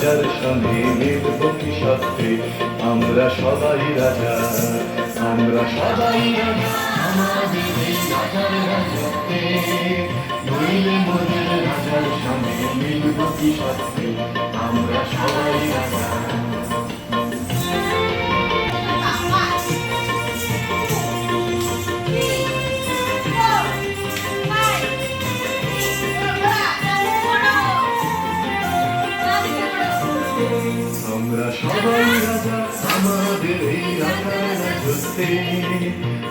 রাজার সঙ্গে মিলব কি সত্যি আমরা সবাই রাজা, আমরা সবাই রাজা আমাদের এই রাজার রাজত্বে, নইলে মোদের রাজার সঙ্গে মিলব কি সত্যি আমরা সবাই রাজা। আমরা সবাই রাজা আমাদের এই রাজার রাজত্বে,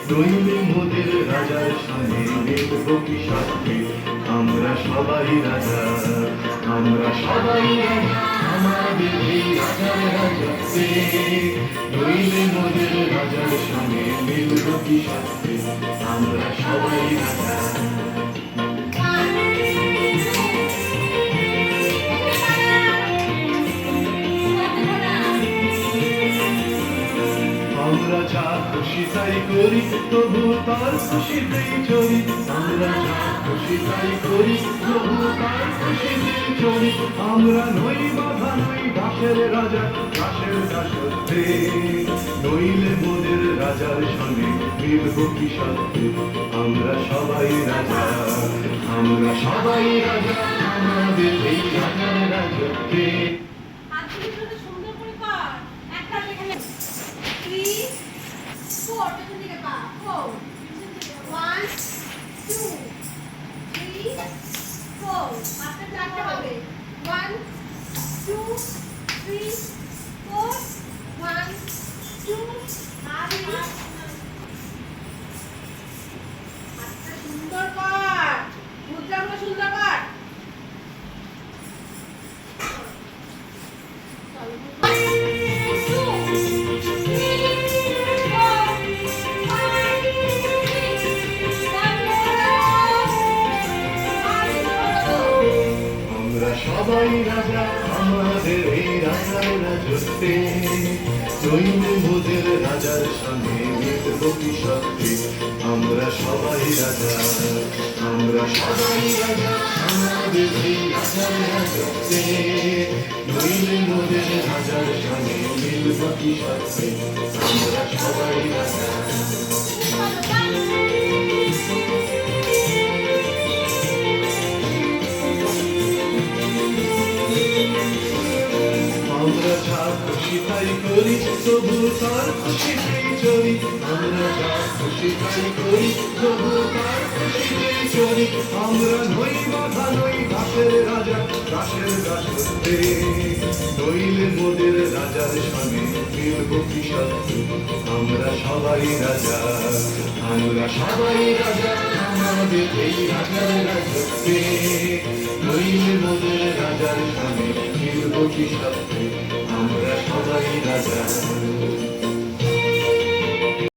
নইলে মোদের রাজার সঙ্গে মিলব কি সত্যি আমরা সবাই রাজা, আমরা সবাই রাজা আমাদের এই রাজার রাজত্বে, নইলে মোদের রাজার সঙ্গে মিলব কি সত্যি আমরা সবাই রাজা। আমরা যা খুশি তাই করি তবু তার খুশিতেই চলি, আমরা যা খুশি তাই করি তবু তার খুশিতেই চলি, আমরা নই বাধা নই দাসের রাজা দাসের দাসত্বে, নইলে মোদের রাজার সঙ্গে মিলব কি সত্যি আমরা সবাই রাজা, আমরা সবাই রাজা আমাদের এই রাজার রাজত্বে। সুন্দর পাঠ মুদ্রাগুলো সুন্দর পাঠ। আমরা সবাই রাজা আমাদের এই রাজার রাজত্বে, নইলে মোদের রাজার সঙ্গে মিলব কি সত্যি আমরা সবাই রাজা, আমরা সবাই রাজা আমাদের এই রাজার রাজত্বে, নইলে মোদের রাজার সঙ্গে মিলব কি সত্যি আমরা সবাই রাজা। আমরা যা খুশি তাই করি তবু তার খুশিতেই চলি, আমরা যা খুশি তাই করি তবু তার খুশিতেই চলি, আমরা নই বাধা নই দাসের রাজা দাসের দাসত্বে, নইলে মোদের রাজার সঙ্গে মিলব কি সত্যি আমরা সবাই রাজা, আমরা সবাই রাজা আমাদের এই রাজার রাজত্বে, নইলে মোদের রাজার সঙ্গে মিলব কি সত্যি আমরা সবাই রাজা।